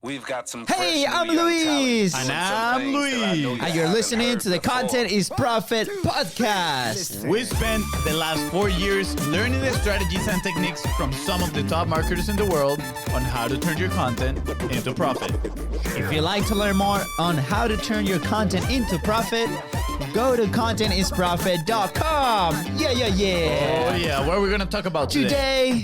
We've got some Hey, I'm Luis. And I'm Luis. And you're listening to the Content is Profit podcast. We spent the last 4 years learning the strategies and techniques from some of the top marketers in the world on how to turn your content into profit. If you'd like to learn more on how to turn your content into profit, go to contentisprofit.com. Yeah. Oh yeah, what are we gonna talk about today?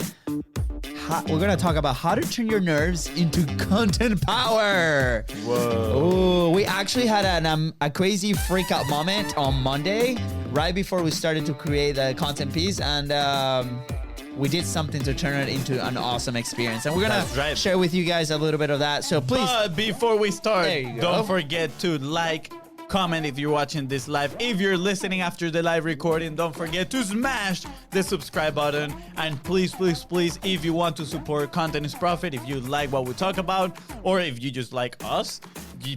We're gonna talk about how to turn your nerves into content power. Whoa. Oh, we actually had a crazy freak out moment on Monday, right before we started to create the content piece, and we did something to turn it into an awesome experience. And we're gonna share with you guys a little bit of that. So please. But before we start, There you go. don't forget to like, comment if you're watching this live. If you're listening after the live recording, don't forget to smash the subscribe button. And please, if you want to support Content is Profit, if you like what we talk about, or if you just like us,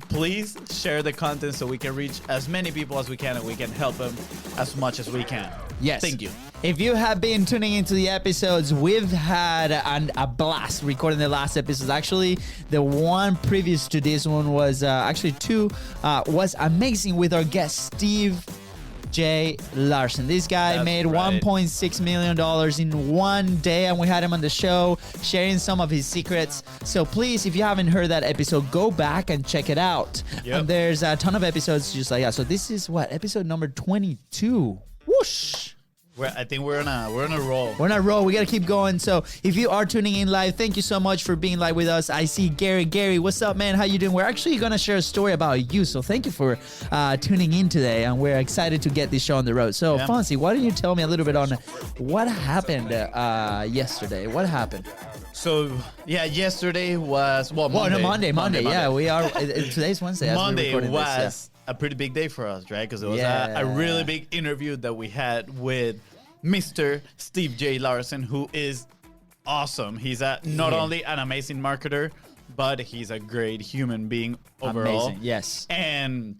please share the content so we can reach as many people as we can and we can help them as much as we can. Yes. Thank you. If you have been tuning into the episodes, we've had a blast recording the last episodes. Actually, the one previous to this one was was amazing with our guest, Steve J. Larson. This guy made $1.6 million in one day, and we had him on the show sharing some of his secrets. So please, if you haven't heard that episode, go back and check it out. Yep. And there's a ton of episodes just like that. So this is episode number 22. Whoosh! I think we're on a roll. We're on a roll. We got to keep going. So if you are tuning in live, thank you so much for being live with us. I see Gary. Gary, what's up, man? How you doing? We're actually going to share a story about you. So thank you for tuning in today. And we're excited to get this show on the road. So, Fonzie, why don't you tell me a little bit on what happened yesterday? What happened? So, yesterday was, Monday. Monday. Yeah, we are. Today's Wednesday. Monday was a pretty big day for us, right? Because it was a really big interview that we had with Mr. Steve J. Larson, who is awesome. He's not only an amazing marketer, but he's a great human being overall. Amazing, yes. And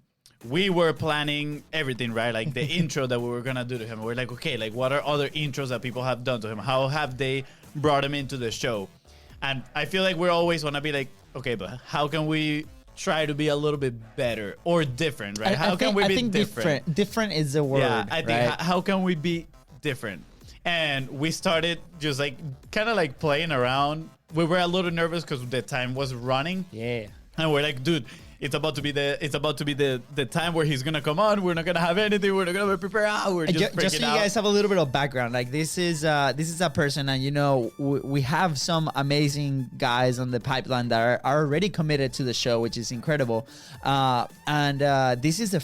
we were planning everything, right? Like the intro that we were going to do to him. We're like, okay, like what are other intros that people have done to him? How have they brought him into the show? And I feel like we always want to be like, okay, but how can we try to be a little bit better or different, right? How can we be different? Different is the word. Yeah, I think how can we be different? And we started just like kind of like playing around. We were a little nervous because the time was running. Yeah. And we're like, dude, it's about to be the time where he's gonna come on. We're not gonna have anything. We're not gonna be prepared. We're just freaking so you out. guys have a little bit of background. Like this is a person, and we have some amazing guys on the pipeline that are already committed to the show, which is incredible. And this is the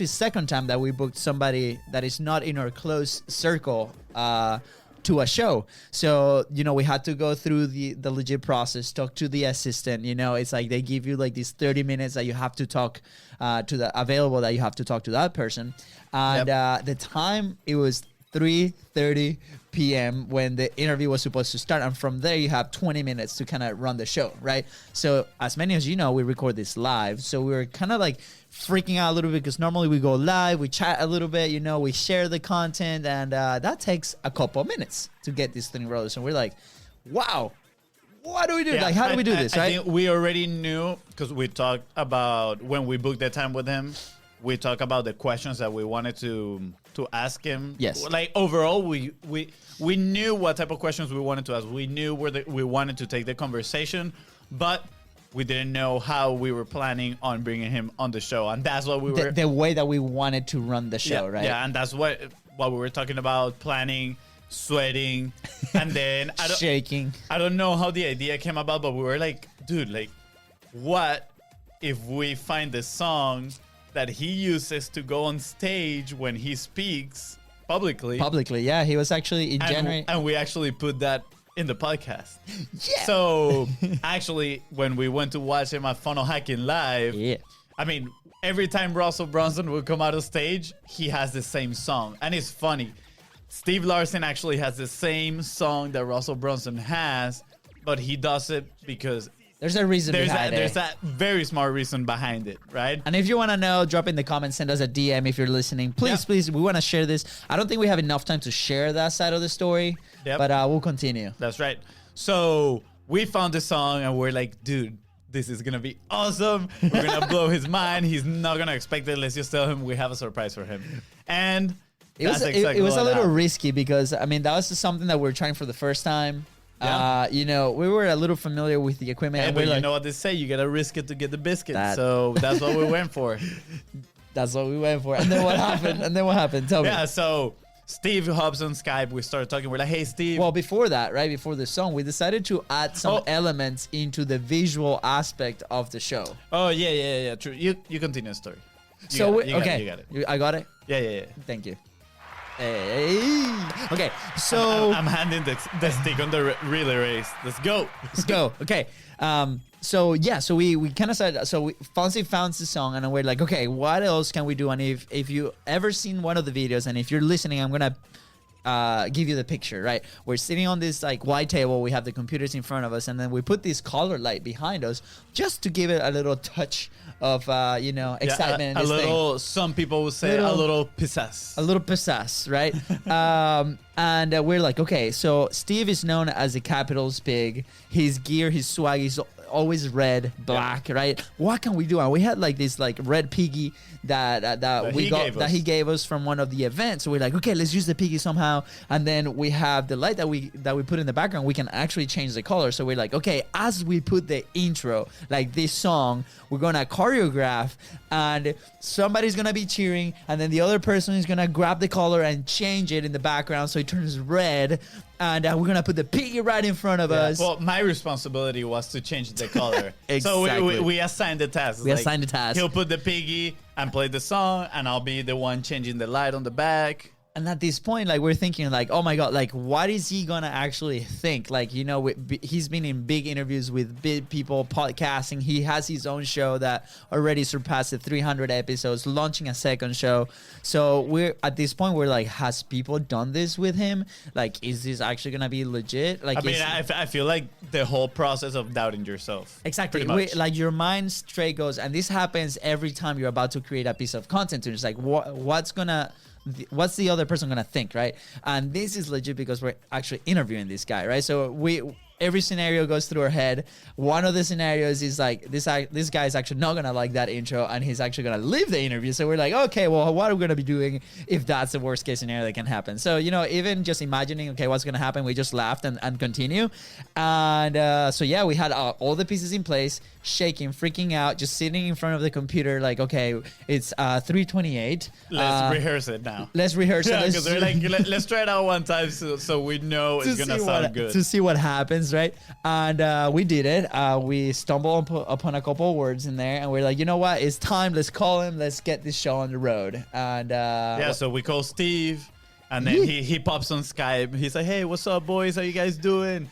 second time that we booked somebody that is not in our close circle to a show. So, we had to go through the legit process, talk to the assistant. It's like they give you like these 30 minutes that you have to talk that you have to talk to that person. And the time, it was 3:30 p.m. when the interview was supposed to start. And from there, you have 20 minutes to kind of run the show, right? So as many as you know, we record this live. So we were kind of like freaking out a little bit because normally we go live, we chat a little bit, we share the content, and that takes a couple of minutes to get this thing rolling. So we're like, wow, what do we do? Like, how do we do this, right? I think we already knew because we talked about when we booked that time with him. We talked about the questions that we wanted to ask him. Yes. Like overall, we knew what type of questions we wanted to ask. We knew where we wanted to take the conversation, but we didn't know how we were planning on bringing him on the show, and that's what we were. The way that we wanted to run the show, right? Yeah, and that's what we were talking about: planning, sweating, and then shaking. I don't know how the idea came about, but we were like, dude, like, what if we find the song that he uses to go on stage when he speaks publicly? Yeah. He was actually in January. And we actually put that in the podcast. Yeah. So actually, when we went to watch him at Funnel Hacking Live, I mean, every time Russell Brunson would come out of stage, he has the same song. And it's funny. Steve Larson actually has the same song that Russell Brunson has, but he does it because there's a reason behind it. There's that very smart reason behind it, right? And if you want to know, drop in the comments, send us a DM if you're listening. Please, we want to share this. I don't think we have enough time to share that side of the story, but we'll continue. That's right. So we found this song and we're like, dude, This is gonna be awesome. We're gonna blow his mind. He's not gonna expect it. Let's just tell him we have a surprise for him. And it was a little risky because I mean that was something that we're trying for the first time. Yeah. You know, we were a little familiar with the equipment. Hey, and but we're you like, know what they say? You gotta risk it to get the biscuit. So that's what we went for. That's what we went for. And then what happened? Tell me. Yeah. So Steve hops on Skype. We started talking. We're like, hey, Steve. Well, before that, right before the song, we decided to add some elements into the visual aspect of the show. Oh yeah. True. You continue the story. You got it. I got it. Yeah. Thank you. Hey. Okay, so I'm handing the stick on the relay race. Let's go. Okay. So we kind of said, so Fonzie found the song and we're like, okay, what else can we do? And if you ever seen one of the videos, and if you're listening, I'm gonna give you the picture, right? We're sitting on this like white table, we have the computers in front of us, and then we put this color light behind us just to give it a little touch of excitement. A little, some people would say a little pizzazz. A little pizzazz, right? And we're like, okay, so Steve is known as the Capitals Pig. His gear, his swag is always red, black, right? What can we do? And we had like this like red piggy that he gave us from one of the events. So we're like, okay, let's use the piggy somehow. And then we have the light that we put in the background. We can actually change the color. So we're like, okay, as we put the intro, like this song, we're gonna choreograph, and somebody's gonna be cheering, and then the other person is gonna grab the color and change it in the background so it turns red. And we're gonna put the piggy right in front of us. Well, my responsibility was to change the color. Exactly. So we assigned the task. Assigned the task. He'll put the piggy and play the song, and I'll be the one changing the light on the back. And at this point, like, we're thinking, like, oh my God, like, what is he gonna actually think? Like, you know, he's been in big interviews with big people, podcasting. He has his own show that already surpassed the 300 episodes, launching a second show. So we're at this point, we're like, has people done this with him? Like, is this actually gonna be legit? Like, I feel like the whole process of doubting yourself. Exactly. Like, your mind straight goes, and this happens every time you're about to create a piece of content. It's like, what's the other person gonna think, right? And this is legit because we're actually interviewing this guy, right? So every scenario goes through our head. One of the scenarios is like, this guy is actually not gonna like that intro, and he's actually gonna leave the interview. So we're like, okay, well, what are we gonna be doing if that's the worst case scenario that can happen? So, you know, even just imagining, okay, what's gonna happen, we just laughed and continue. And so yeah, we had all the pieces in place, shaking, freaking out, just sitting in front of the computer, like, okay, it's 3:28. Let's rehearse it now. Let's rehearse it. Because they're like, let's try it out one time so we know it's gonna sound good. To see what happens, right? And we did it. We stumbled upon a couple of words in there, and we're like, you know what? It's time. Let's call him. Let's get this show on the road. And so we call Steve, and then he pops on Skype. He's like, hey, what's up, boys? How you guys doing?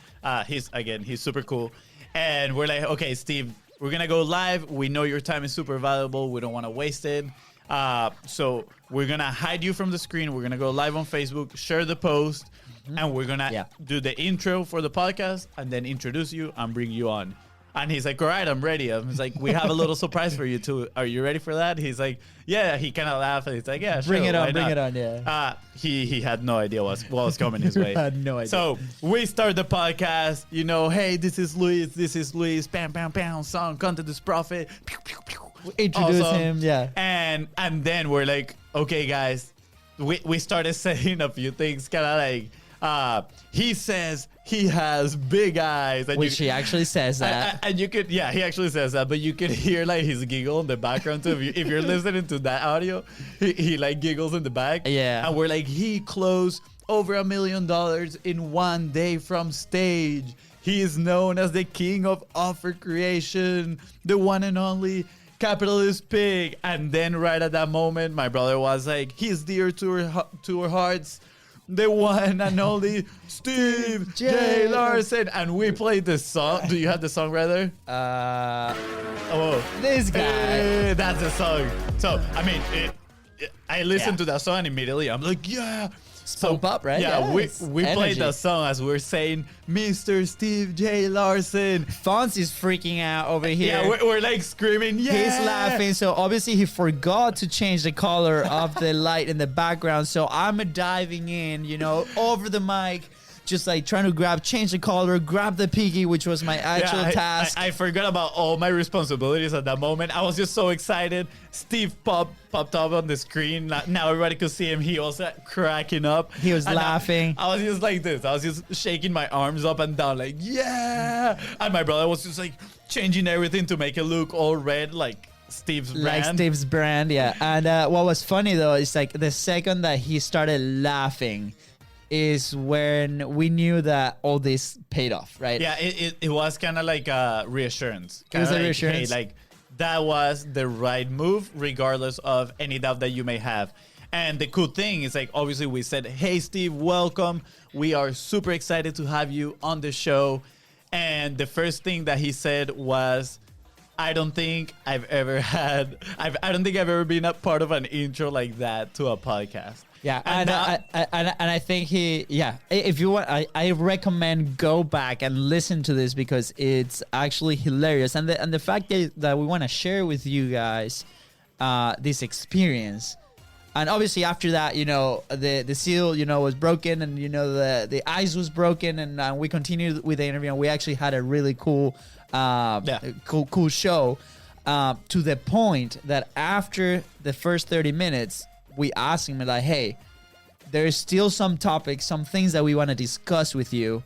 He's super cool. And we're like, okay, Steve, we're gonna go live. We know your time is super valuable. We don't want to waste it. So we're gonna hide you from the screen. We're gonna go live on Facebook, share the post, and we're gonna do the intro for the podcast, and then introduce you and bring you on. And he's like, all right, I'm ready. I was like, we have a little surprise for you too. Are you ready for that? He's like, yeah. He kind of laughed, and he's like, yeah, sure. Bring it on, yeah. He had no idea what was coming his way. Had no idea. So we start the podcast, you know, hey, this is Luis, bam, bam, bam, song, content is profit. Pew, pew, pew. Introduce him, yeah. And then we're like, okay, guys, we started saying a few things, kind of like, he says he has big eyes, and which he actually says that, and you could, he actually says that, but you could hear like his giggle in the background too. If you're listening to that audio, he like giggles in the back, yeah. And we're like, he closed over $1 million in one day from stage. He is known as the king of offer creation, the one and only capitalist pig. And then right at that moment, my brother was like, he's dear to our hearts, the one and only Steve J. Larson. And we played the song. Do you have the song right there? This guy. That's the song. So, I mean, I listened to that song and immediately I'm like, yeah. Pump up, right? Yeah, we played the song as we're saying, Mr. Steve J. Larson. Fonzie's freaking out over here. Yeah, we're like screaming, yeah. He's laughing. So obviously he forgot to change the color of the light in the background. So I'm diving in, you know, over the mic, just like trying to change the color, grab the piggy, which was my actual task. I forgot about all my responsibilities at that moment. I was just so excited. Steve popped up on the screen. Now everybody could see him. He was cracking up. He was laughing. I was just like this. I was just shaking my arms up and down like, yeah. And my brother was just like changing everything to make it look all red like Steve's brand. Like Steve's brand, yeah. And what was funny though is like the second that he started laughing is when we knew that all this paid off, right? Yeah, it was kind of like a reassurance. It was a reassurance. Hey, like that was the right move, regardless of any doubt that you may have. And the cool thing is, like, obviously we said, hey, Steve, welcome. We are super excited to have you on the show. And the first thing that he said was, I don't think I've ever been a part of an intro like that to a podcast. Yeah, and I think if you want, I recommend go back and listen to this because it's actually hilarious. And the fact that we want to share with you guys this experience. And obviously after that, you know, the seal, you know, was broken, and you know the ice was broken, and we continued with the interview, and we actually had a really cool cool show to the point that after the first 30 minutes, we asked him like, hey, there's still some topics, some things that we want to discuss with you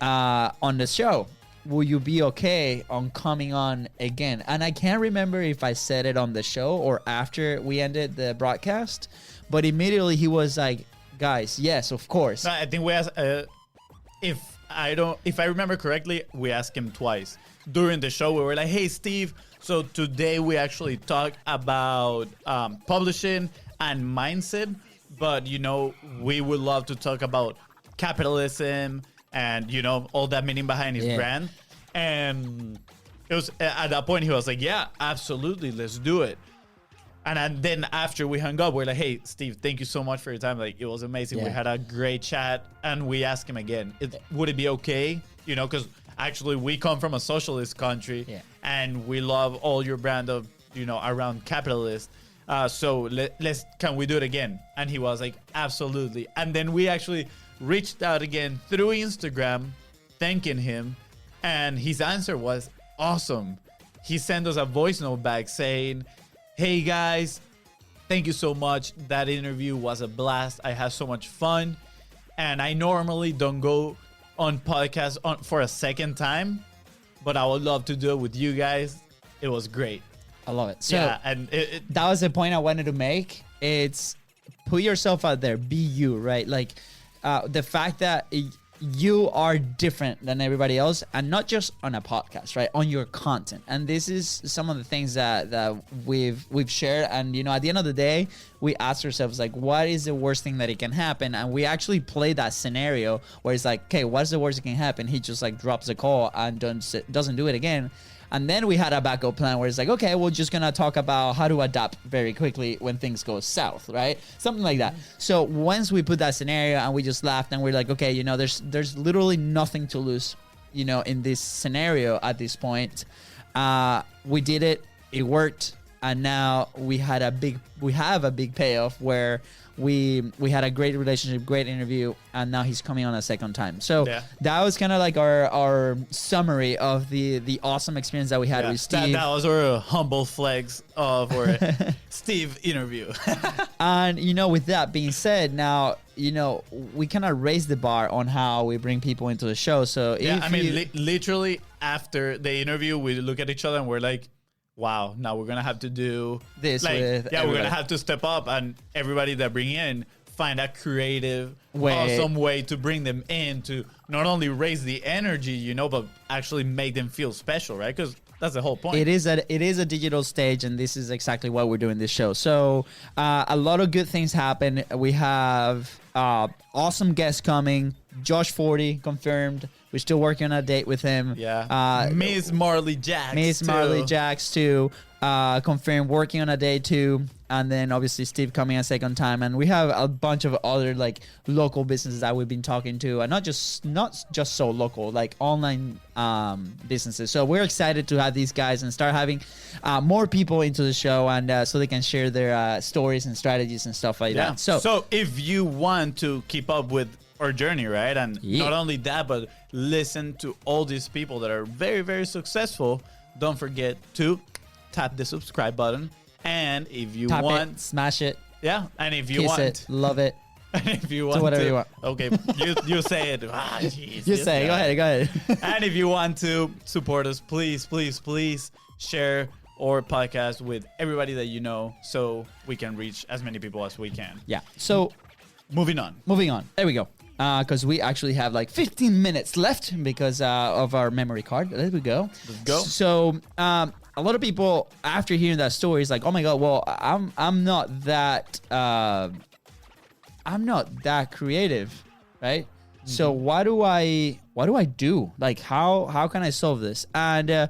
on the show. Will you be okay on coming on again? And I can't remember if I said it on the show or after we ended the broadcast, but immediately he was like, guys, yes, of course. No, I think we asked, if I remember correctly, we asked him twice during the show. We were like, hey, Steve, so today we actually talk about publishing and mindset, but, you know, we would love to talk about capitalism and, you know, all that meaning behind his brand. And it was at that point he was like, yeah, absolutely, let's do it. And then after we hung up, we're like, hey, Steve, thank you so much for your time. Like, it was amazing. Yeah. We had a great chat, and we asked him again, would it be okay? You know, because actually we come from a socialist country, and we love all your brand of, you know, around capitalist. So can we do it again? And he was like, absolutely. And then we actually reached out again through Instagram, thanking him, and his answer was awesome. He sent us a voice note back saying, hey guys, thank you so much. That interview was a blast. I had so much fun. And I normally don't go on podcasts for a second time, but I would love to do it with you guys. It was great. I love it. So yeah, and that was the point I wanted to make. It's put yourself out there, be you, right? Like the fact that you are different than everybody else, and not just on a podcast, right? On your content. And this is some of the things that we've shared. And, you know, at the end of the day, we ask ourselves, like, what is the worst thing that it can happen? And we actually play that scenario where it's like, okay, what's the worst that can happen? He just like drops the call and doesn't do it again. And then we had a backup plan where it's like, okay, we're just going to talk about how to adapt very quickly when things go south, right? Something like that. So once we put that scenario and we just laughed and we're like, okay, you know, there's literally nothing to lose, you know, in this scenario at this point. We did it. It worked. And now we have a big payoff where we had a great relationship, great interview, and now he's coming on a second time. So that was kind of like our summary of the awesome experience that we had with Steve. That was our humble flex of our Steve interview. And, you know, with that being said, now, you know, we kind of raise the bar on how we bring people into the show. So literally after the interview, we look at each other and we're like, wow, now we're gonna have to do this. Like, we're gonna have to step up, and everybody that bring in, find a creative, awesome way to bring them in to not only raise the energy, you know, but actually make them feel special, right? Because that's the whole point. It is a digital stage, and this is exactly why we're doing this show. So a lot of good things happen. We have awesome guests coming. Josh 40 confirmed. We're still working on a date with him. Yeah. Miss Marley Jacks too. Confirmed working on a date too. And then obviously Steve coming a second time. And we have a bunch of other like local businesses that we've been talking to, and not just so local, like online businesses. So we're excited to have these guys and start having more people into the show, and so they can share their stories and strategies and stuff like that. So if you want to keep up with our journey, right? And Yeah. not only that, but listen to all these people that are very, very successful. Don't forget to tap the subscribe button. And if you Tap want, it, smash it, yeah, and if you kiss want, it, love it. and if you want whatever to, you want. okay, you say it. Ah, jeez, You this say, go guy. ahead, go ahead. And if you want to support us, please, please, please share our podcast with everybody that you know, so we can reach as many people as we can. Yeah. So Moving on. moving on. There we go. Because we actually have like 15 minutes left because of our memory card. There we go. Let's go. So a lot of people after hearing that story is like, oh my god, well I'm not that creative, right? So what do I do? Like how can I solve this? And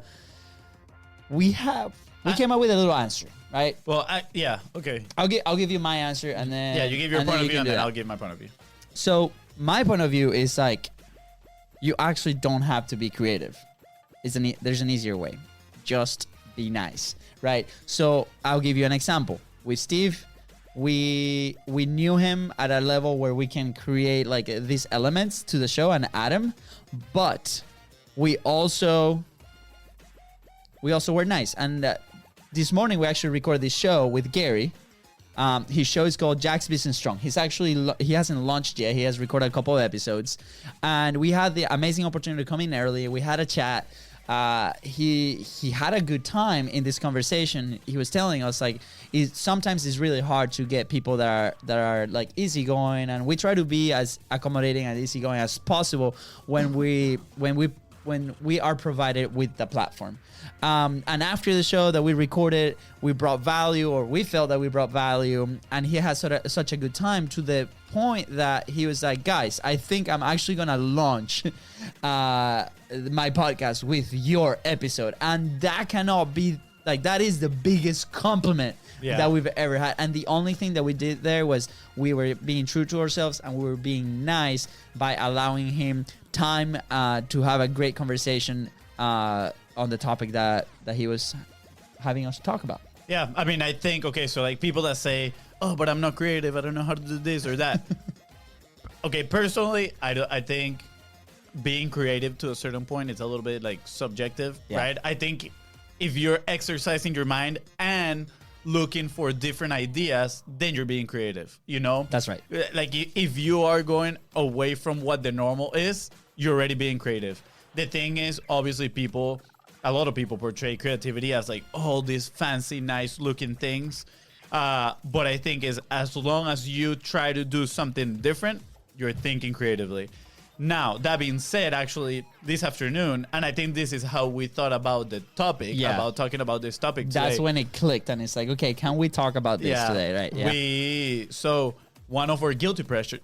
we came up with a little answer, right? Well, yeah, okay. I'll give you my answer and then Yeah, you give your and then point of you view, can and do then that. I'll give my point of view. So my point of view is like, you actually don't have to be creative. There's an easier way. Just be nice, right? So I'll give you an example. With Steve, we knew him at a level where we can create like these elements to the show and add them, but we also were nice. And this morning we actually recorded this show with Gary. His show is called Jack's Business Strong. He hasn't launched yet. He has recorded a couple of episodes, and we had the amazing opportunity to come in early. We had a chat. He had a good time in this conversation. He was telling us like sometimes it's really hard to get people that are like easygoing, and we try to be as accommodating and easygoing as possible when we are provided with the platform. And after the show that we recorded, we brought value, or we felt that we brought value, and he had such a good time to the point that he was like, guys, I think I'm actually gonna launch my podcast with your episode. And that cannot be like, that is the biggest compliment that we've ever had. And the only thing that we did there was we were being true to ourselves, and we were being nice by allowing him time to have a great conversation on the topic that he was having us talk about. Yeah, I mean, I think, okay, so like people that say, oh, but I'm not creative, I don't know how to do this or that. Okay, personally, I think being creative to a certain point is a little bit like subjective, right? I think if you're exercising your mind and looking for different ideas, then you're being creative, you know? That's right. Like if you are going away from what the normal is, you're already being creative. The thing is, obviously a lot of people portray creativity as like all these fancy, nice looking things. But I think is as long as you try to do something different, you're thinking creatively. Now, that being said, actually, this afternoon, and I think this is how we thought about the topic, about talking about this topic today. That's when it clicked, and it's like, okay, can we talk about this today, right? Yeah. So one of our guilty pleasures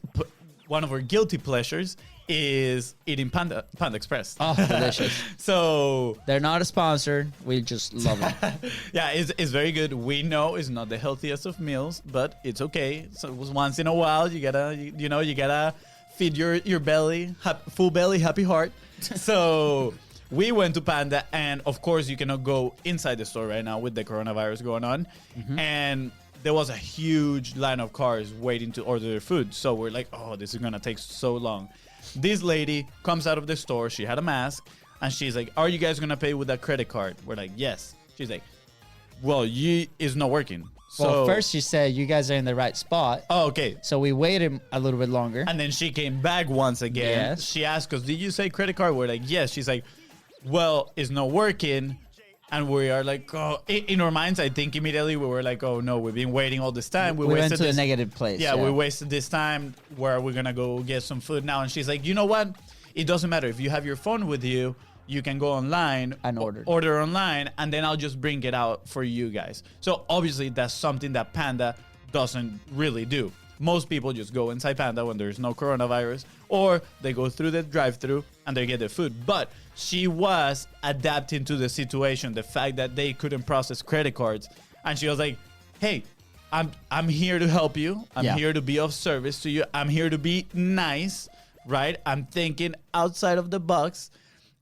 is eating Panda Express. Oh, delicious. So they're not a sponsor. We just love them. yeah, it's very good. We know it's not the healthiest of meals, but it's okay. So once in a while, you gotta feed your belly, full belly, happy heart. So we went to Panda, and of course, you cannot go inside the store right now with the coronavirus going on. Mm-hmm. And there was a huge line of cars waiting to order their food. So we're like, oh, this is gonna take so long. This lady comes out of the store. She had a mask, and she's like, are you guys gonna pay with a credit card? We're like, yes. She's like, well, it's not working. So Well, first she said you guys are in the right spot. Oh, okay. So we waited a little bit longer. And then she came back once again. Yes. She asked us, did you say credit card? We're like, yes. She's like, well, it's not working. And we are like, oh, in our minds, I think immediately we were like, oh no, we've been waiting all this time. We went to the negative place. Yeah, we wasted this time. Where are we going to go get some food now? And she's like, you know what? It doesn't matter. If you have your phone with you, you can go online and order online, and then I'll just bring it out for you guys. So obviously that's something that Panda doesn't really do. Most people just go inside Panda when there's no coronavirus, or they go through the drive-thru and they get their food. But she was adapting to the situation, the fact that they couldn't process credit cards, and she was like, hey, I'm here to help you. I'm here to be of service to you. I'm here to be nice, right? I'm thinking outside of the box.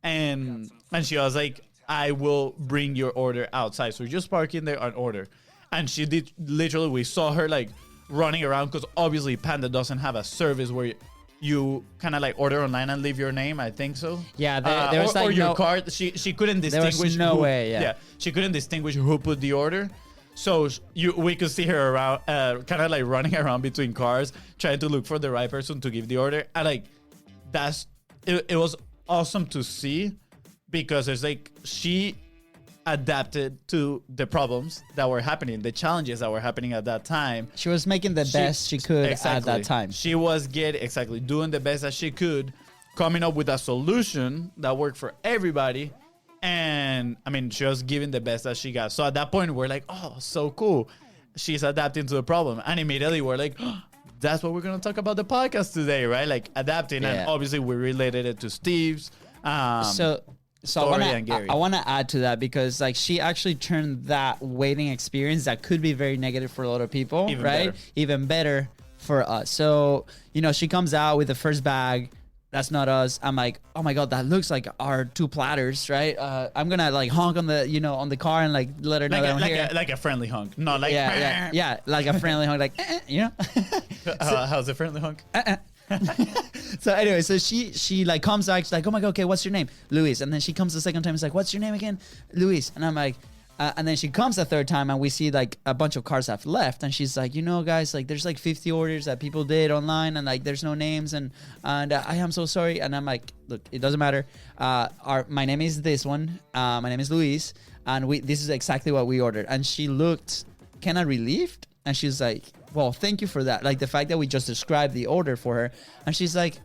And she was like, I will bring your order outside. So just park in there and order. And she did, literally, we saw her like running around, because obviously Panda doesn't have a service where you kind of like order online and leave your name. I think so. Yeah, there was like or your no card. She couldn't distinguish. There was no way. Yeah. She couldn't distinguish who put the order. So we could see her around, kind of like running around between cars, trying to look for the right person to give the order. And like it was awesome to see, because it's like she adapted to the problems that were happening, the challenges that were happening at that time. She was making the best she could at that time. She was doing the best that she could, coming up with a solution that worked for everybody. And I mean, she was giving the best that she got. So at that point, we're like, oh, so cool. She's adapting to the problem. And immediately we're like, oh, that's what we're going to talk about the podcast today, right? Like adapting. Yeah. And obviously we related it to Steve's story and Gary. I want to add to that, because like she actually turned that waiting experience that could be very negative for a lot of people, even better for us. So, you know, she comes out with the first bag. That's not us. I'm like, oh my God, that looks like our 2 platters, right? I'm gonna like honk on the, on the car and like let her know that I'm here. Like a friendly honk, not like yeah, like a friendly honk, like How's a friendly honk? So anyway, so she like comes out, she's like, oh my God, okay, what's your name? Luis. And then she comes the second time, it's like, what's your name again? Luis. And I'm like, and then she comes the third time and we see like a bunch of cars have left, and she's like, guys, like there's like 50 orders that people did online, and like there's no names, and I am so sorry. And I'm like, look, it doesn't matter. My name is this one. My name is Luis, and this is exactly what we ordered. And she looked kind of relieved, and she's like, well, thank you for that. Like the fact that we just described the order for her, and she's like,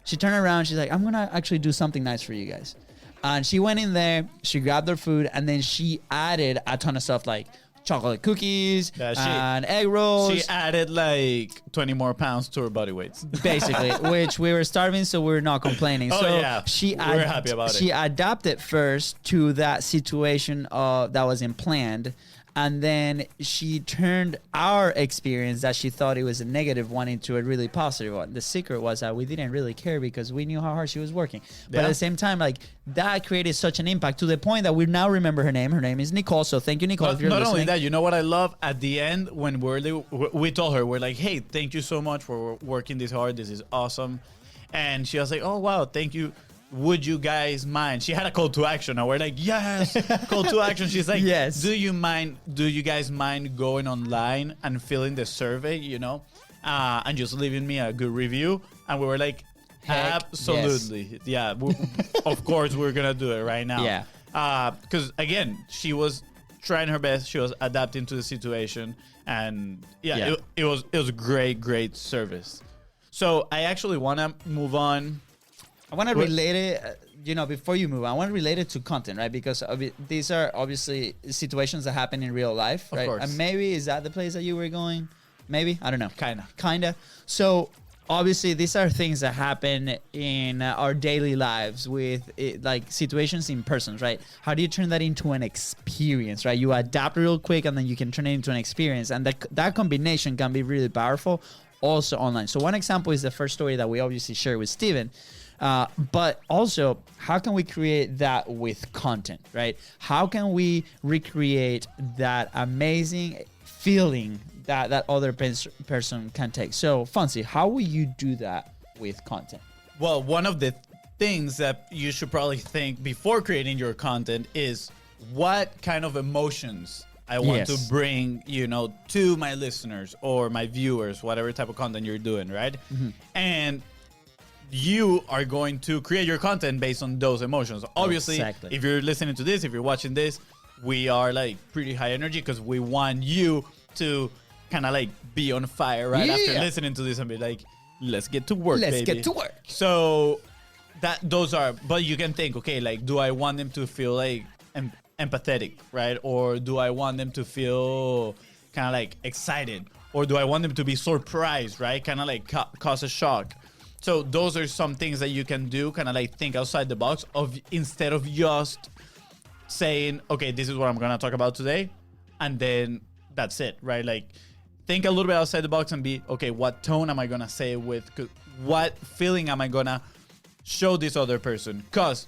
she turned around, she's like, I'm gonna actually do something nice for you guys. And she went in there, she grabbed their food, and then she added a ton of stuff like chocolate cookies and egg rolls. She added like 20 more pounds to her body weights. Basically, which we were starving, so we're not complaining. Oh, so yeah. We're happy about it. She adapted first to that situation that wasn't planned. And then she turned our experience that she thought it was a negative one into a really positive one. The secret was that we didn't really care because we knew how hard she was working. But at the same time, like that created such an impact to the point that we now remember her name. Her name is Nicole. So thank you, Nicole, if you're listening. Not only that, you know what I love? At the end, when we told her, we're like, hey, thank you so much for working this hard. This is awesome. And she was like, oh, wow, thank you. Would you guys mind? She had a call to action, and we're like, yes, call to action. She's like, yes. Do you guys mind going online and filling the survey, and just leaving me a good review? And we were like, absolutely. Yes. Yeah, of course we're going to do it right now. Yeah. Because, again, she was trying her best. She was adapting to the situation. And, it was great service. So I actually want to move on. I want to relate it, before you move on, I want to relate it to content, right? Because these are obviously situations that happen in real life, right? Of course. And maybe, is that the place that you were going? Maybe? I don't know. Kind of. So obviously these are things that happen in our daily lives with like situations in persons, right? How do you turn that into an experience, right? You adapt real quick and then you can turn it into an experience. And that combination can be really powerful also online. So one example is the first story that we obviously shared with Steven. But also, how can we create that with content, right? How can we recreate that amazing feeling that other person can take? So, Fonzi, how will you do that with content? Well, one of the things that you should probably think before creating your content is what kind of emotions I want to bring, to my listeners or my viewers, whatever type of content you're doing, right? Mm-hmm. And you are going to create your content based on those emotions. Obviously, if you're listening to this, if you're watching this, we are like pretty high energy because we want you to kind of like be on fire after listening to this and be like, let's get to work, baby. Let's get to work. So but you can think, okay, like, do I want them to feel like empathetic, right? Or do I want them to feel kind of like excited? Or do I want them to be surprised, right? Kind of like cause a shock. So those are some things that you can do, kind of like think outside the box instead of just saying, okay, this is what I'm going to talk about today. And then that's it, right? Like think a little bit outside the box and be, okay, what tone am I going to say it with? What feeling am I going to show this other person? Because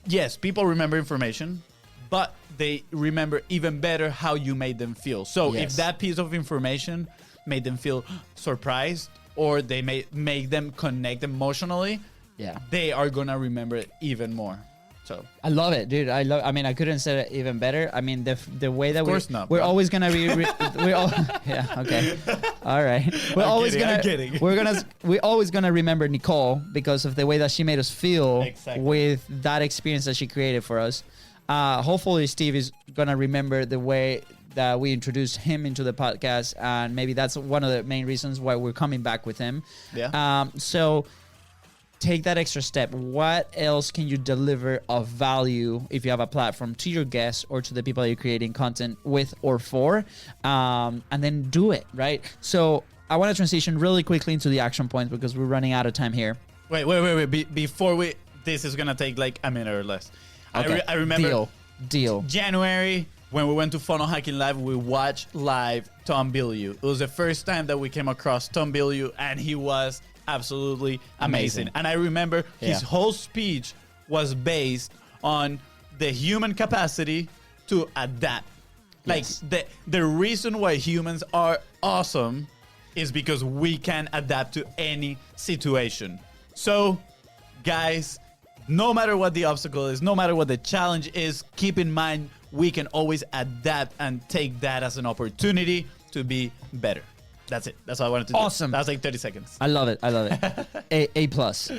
yes, people remember information, but they remember even better how you made them feel. So if that piece of information made them feel surprised, or they may make them connect emotionally, Yeah. they are gonna remember it even more. So I love it, dude. I mean, I couldn't say it even better. I mean, the way that we're bro. always gonna be, we're all, yeah, okay, all right. We're always gonna remember Nicole because of the way that she made us feel with that experience that she created for us. Hopefully, Steve is gonna remember the way that we introduced him into the podcast, and maybe that's one of the main reasons why we're coming back with him. Yeah. So take that extra step. What else can you deliver of value if you have a platform to your guests or to the people that you're creating content with or for? And then do it, right? So I want to transition really quickly into the action points because we're running out of time here. Wait. Before this is gonna take like a minute or less. Okay. I remember Deal. January when we went to Funnel Hacking Live, we watched live Tom Bilyeu. It was the first time that we came across Tom Bilyeu, and he was absolutely amazing. And I remember his whole speech was based on the human capacity to adapt. Yes. Like the reason why humans are awesome is because we can adapt to any situation. So, guys, no matter what the obstacle is, no matter what the challenge is, keep in mind we can always adapt and take that as an opportunity to be better. That's it. That's all I wanted to do. Awesome. That was like 30 seconds. I love it. A plus.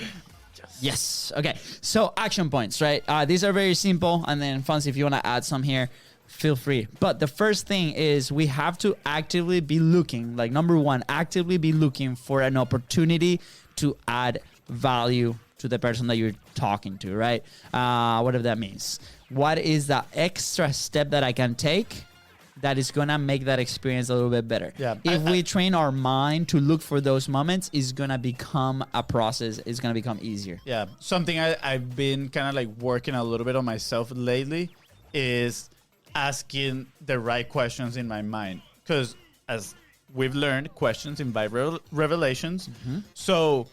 Yes. Okay. So action points, right? These are very simple. And then Fonzie, if you want to add some here, feel free. But the first thing is we have to actively be looking, like number one, actively be looking for an opportunity to add value to the person that you're talking to, right? Whatever that means. What is the extra step that I can take that is gonna make that experience a little bit better? Yeah. If we train our mind to look for those moments, it's gonna become a process. It's gonna become easier. Yeah. Something I've been kind of like working a little bit on myself lately is asking the right questions in my mind. Because as we've learned, questions invite revelations. Mm-hmm. So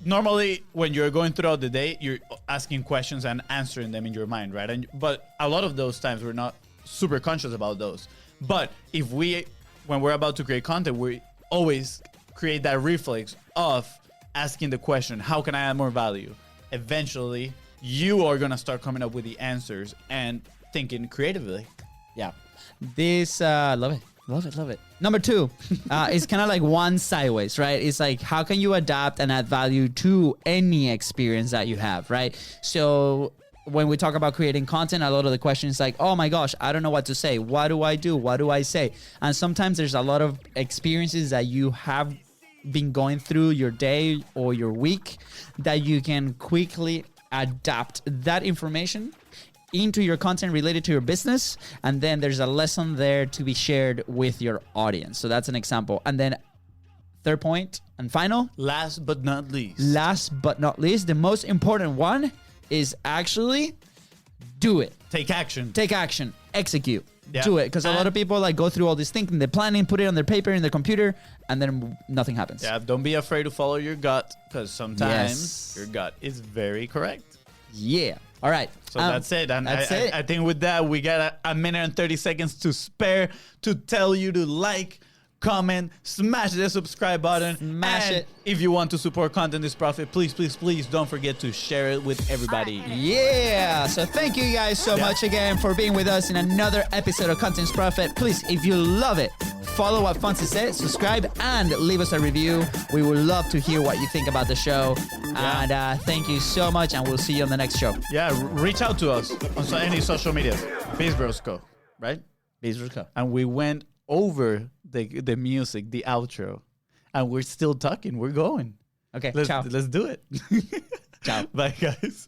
normally when you're going throughout the day, you're asking questions and answering them in your mind, right? But a lot of those times we're not super conscious about those. But when we're about to create content, we always create that reflex of asking the question, how can I add more value? Eventually, you are going to start coming up with the answers and thinking creatively. Yeah. This, love it. Love it. Number two, is kind of like one sideways, right? It's like, how can you adapt and add value to any experience that you have, right? So when we talk about creating content, a lot of the questions like, oh my gosh, I don't know what to say. What do I do? What do I say? And sometimes there's a lot of experiences that you have been going through your day or your week that you can quickly adapt that information into your content related to your business, and then there's a lesson there to be shared with your audience. So that's an example. And then third point and final, last but not least, the most important one is actually do it. Take action, execute. Do it, because a lot of people like go through all this thinking, they're planning, put it on their paper in their computer, and then nothing happens. Yeah, don't be afraid to follow your gut, because sometimes your gut is very correct. Yeah. All right. So that's it. And that's it. I think with that, we got a minute and 30 seconds to spare to tell you to like, comment, smash the subscribe button. Smash it. If you want to support Content is Profit, please don't forget to share it with everybody. Yeah. So thank you guys so much again for being with us in another episode of Content is Profit. Please, if you love it, follow what Fonzie said, subscribe, and leave us a review. We would love to hear what you think about the show. Yeah. And thank you so much, and we'll see you on the next show. Yeah, reach out to us on any social media. BIZBROS Co, right? BIZBROS Co. And we went over the music, the outro, and we're still talking. We're going. Okay, Let's do it. Ciao. Bye, guys.